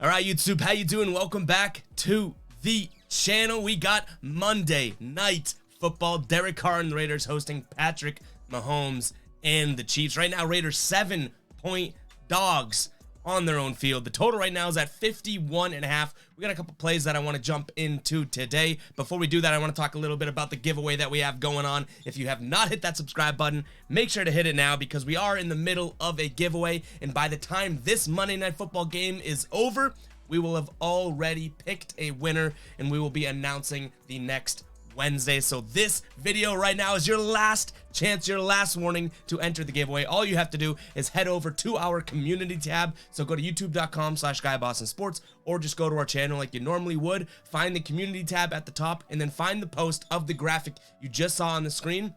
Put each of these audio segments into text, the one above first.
All right, YouTube, how you doing? Welcome back to the channel. We got Monday Night Football. Derek Carr and the Raiders hosting Patrick Mahomes and the Chiefs. Right now, Raiders 7-point dogs on their own field. The total right now is at 51.5. We got a couple plays that I want to jump into today. Before we do that, I want to talk a little bit about the giveaway that we have going on. If you have not hit that subscribe button, make sure to hit it now because we are in the middle of a giveaway. And by the time this Monday Night Football game is over, we will have already picked a winner and we will be announcing the next Wednesday. So this video right now is your last chance, your last warning to enter the giveaway. All you have to do is head over to our community tab. So go to youtube.com/GuyBostonSports or just go to our channel like you normally would. Find the community tab at the top and then find the post of the graphic you just saw on the screen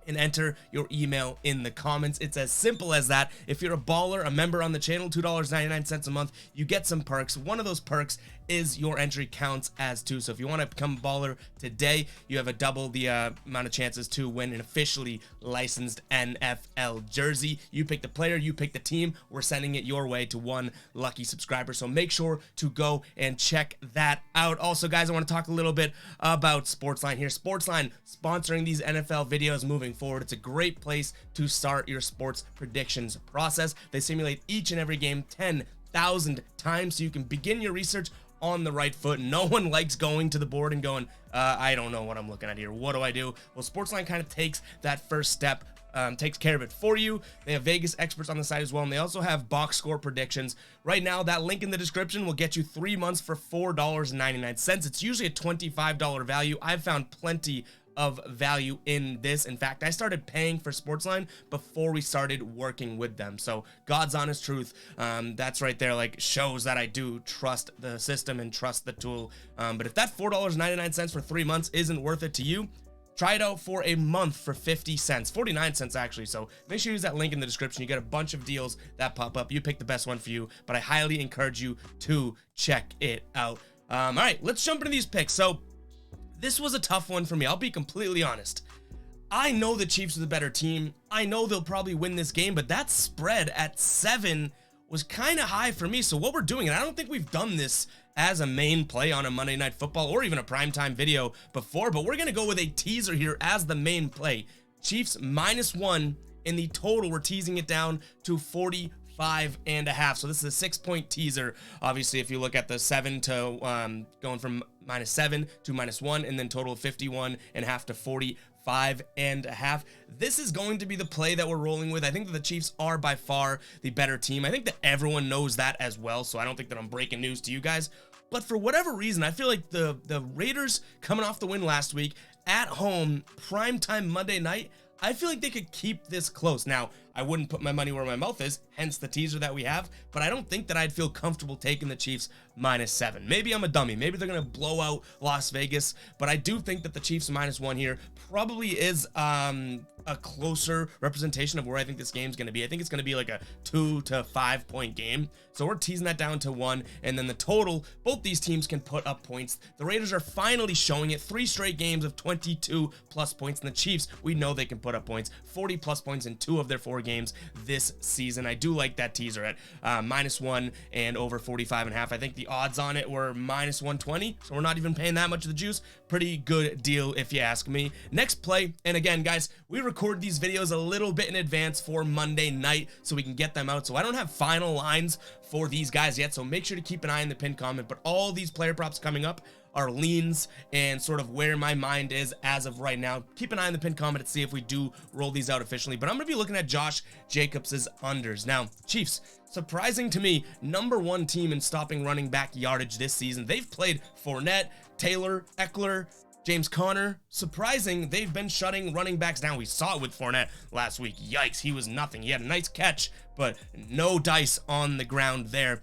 and enter your email in the comments. It's as simple as that. If you're a baller, a member on the channel, $2.99 a month, you get some perks. One of those perks is your entry counts as two. So if you want to become a baller today, you have a double the amount of chances to win an officially licensed NFL jersey. You pick the player, you pick the team. We're sending it your way to one lucky subscriber. So make sure to go and check that out. Also, guys, I want to talk a little bit about SportsLine here. SportsLine sponsoring these NFL videos moving forward. It's a great place to start your sports predictions process. They simulate each and every game 10,000 times so you can begin your research on the right foot. No one likes going to the board and going, I don't know what I'm looking at here. What do I do? Well, SportsLine kind of takes that first step, takes care of it for you. They have Vegas experts on the side as well, and they also have box score predictions. Right now, that link in the description will get you 3 months for $4.99. It's usually a $25 value. I've found plenty of value in this. In fact, I started paying for SportsLine before we started working with them. So God's honest truth, that's right there, like shows that I do trust the system and trust the tool. But if that $4.99 for 3 months isn't worth it to you, try it out for a month for 50 cents, 49 cents actually. So make sure you use that link in the description. You get a bunch of deals that pop up. You pick the best one for you, but I highly encourage you to check it out. All right, let's jump into these picks. So this was a tough one for me. I'll be completely honest. I know the Chiefs are the better team. I know they'll probably win this game, but that spread at 7 was kind of high for me. So what we're doing, and I don't think we've done this as a main play on a Monday Night Football or even a primetime video before, but we're going to go with a teaser here as the main play. Chiefs -1 in the total. We're teasing it down to 45.5. So this is a 6-point teaser. Obviously, if you look at the 7 to going from -7 to -1 and then total of 51.5 to 45.5. This is going to be the play that we're rolling with. I think that the Chiefs are by far the better team. I think that everyone knows that as well, so I don't think that I'm breaking news to you guys. But for whatever reason, I feel like the Raiders coming off the win last week at home, primetime Monday night, I feel like they could keep this close. Now, I wouldn't put my money where my mouth is, hence the teaser that we have, but I don't think that I'd feel comfortable taking the Chiefs -7. Maybe I'm a dummy. Maybe they're going to blow out Las Vegas, but I do think that the Chiefs -1 here probably is a closer representation of where I think this game's going to be. I think it's going to be like a 2 to 5 point game. So we're teasing that down to 1, and then the total, both these teams can put up points. The Raiders are finally showing it. 3 straight games of 22+ points, and the Chiefs, we know they can put up points. 40+ points in 2 of their 4 games this season. I do like that teaser at -1 and over 45.5. I think the odds on it were -120, so we're not even paying that much of the juice. Pretty good deal if you ask me. Next play, and again, guys, we record these videos a little bit in advance for Monday night so we can get them out. So I don't have final lines for these guys yet, so make sure to keep an eye in the pinned comment. But all these player props coming up are leans and sort of where my mind is as of right now. Keep an eye in the pinned comment to see if we do roll these out officially, but I'm going to be looking at Josh Jacobs' unders. Now, Chiefs, surprising to me, #1 team in stopping running back yardage this season. They've played Fournette, Taylor, Eckler, James Conner. Surprising, they've been shutting running backs down. We saw it with Fournette last week. Yikes, he was nothing. He had a nice catch, but no dice on the ground there.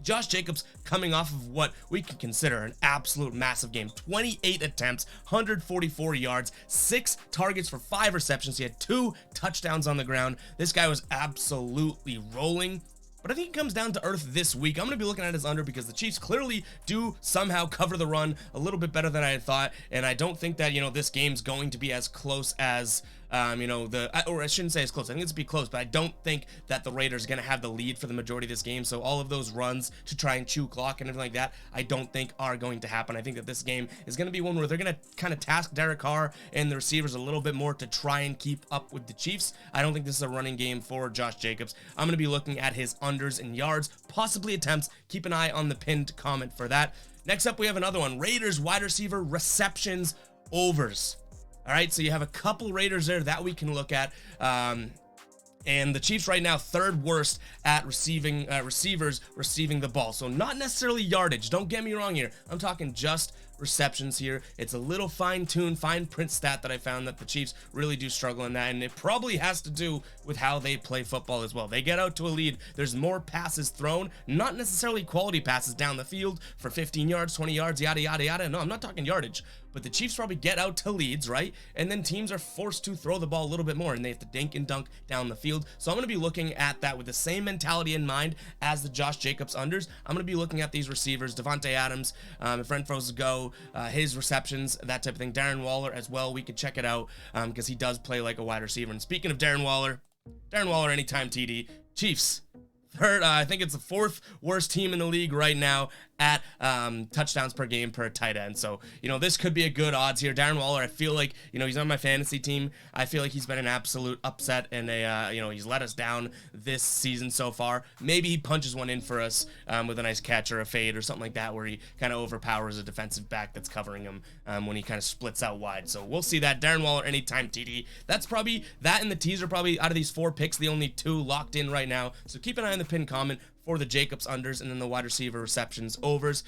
Josh Jacobs coming off of what we can consider an absolute massive game. 28 attempts, 144 yards, 6 targets for 5 receptions. He had 2 touchdowns on the ground. This guy was absolutely rolling. But I think it comes down to earth this week. I'm going to be looking at his under because the Chiefs clearly do somehow cover the run a little bit better than I had thought. And I don't think that, this game's going to be as close as or I shouldn't say it's close. I think it's be close, but I don't think that the Raiders are going to have the lead for the majority of this game. So all of those runs to try and chew clock and everything like that, I don't think are going to happen. I think that this game is going to be one where they're going to kind of task Derek Carr and the receivers a little bit more to try and keep up with the Chiefs. I don't think this is a running game for Josh Jacobs. I'm going to be looking at his unders and yards, possibly attempts. Keep an eye on the pinned comment for that. Next up, we have another one. Raiders wide receiver receptions overs. All right, so you have a couple Raiders there that we can look at. And the Chiefs right now, third worst at receivers receiving the ball. So not necessarily yardage. Don't get me wrong here. I'm talking just receptions here. It's a little fine-tuned, fine print stat that I found that the Chiefs really do struggle in that, and it probably has to do with how they play football as well. They get out to a lead, there's more passes thrown, not necessarily quality passes down the field for 15 yards, 20 yards, yada, yada, yada. No, I'm not talking yardage, but the Chiefs probably get out to leads, right? And then teams are forced to throw the ball a little bit more, and they have to dink and dunk down the field. So I'm going to be looking at that with the same mentality in mind as the Josh Jacobs unders. I'm going to be looking at these receivers, Devontae Adams, if Renfro's go, his receptions, that type of thing. Darren Waller as well. We could check it out because he does play like a wide receiver. And speaking of Darren Waller anytime TD. Chiefs, third, I think it's the fourth worst team in the league right now at touchdowns per game per tight end. So, this could be a good odds here. Darren Waller, I feel like, he's on my fantasy team. I feel like he's been an absolute upset, and he's let us down this season so far. Maybe he punches one in for us with a nice catch or a fade or something like that, where he kind of overpowers a defensive back that's covering him when he kind of splits out wide. So we'll see that. Darren Waller anytime TD. That's probably, that and the teaser probably out of these 4 picks, the only 2 locked in right now. So keep an eye on the pinned comment for the Jacobs unders and then the wide receiver receptions overs.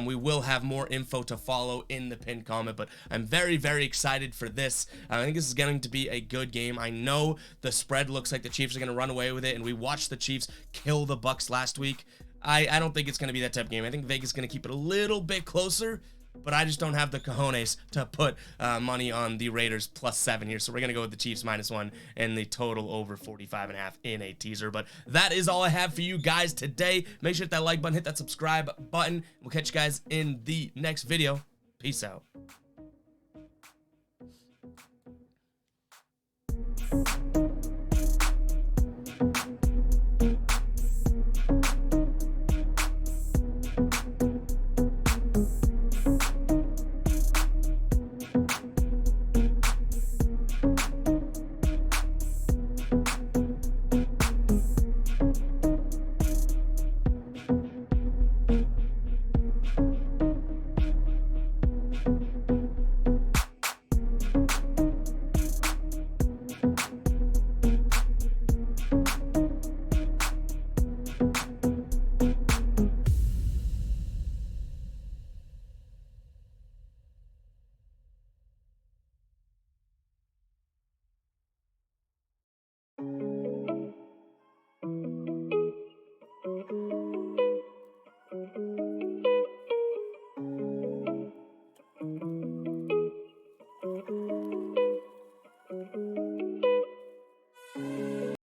We will have more info to follow in the pinned comment, but I'm very, very excited for this. I think this is going to be a good game. I know the spread looks like the Chiefs are going to run away with it, and we watched the Chiefs kill the Bucs last week. I don't think it's going to be that type of game. I think Vegas is going to keep it a little bit closer, but I just don't have the cojones to put money on the Raiders +7 here. So we're going to go with the Chiefs -1 and the total over 45.5 in a teaser. But that is all I have for you guys today. Make sure to hit that like button, hit that subscribe button. We'll catch you guys in the next video. Peace out.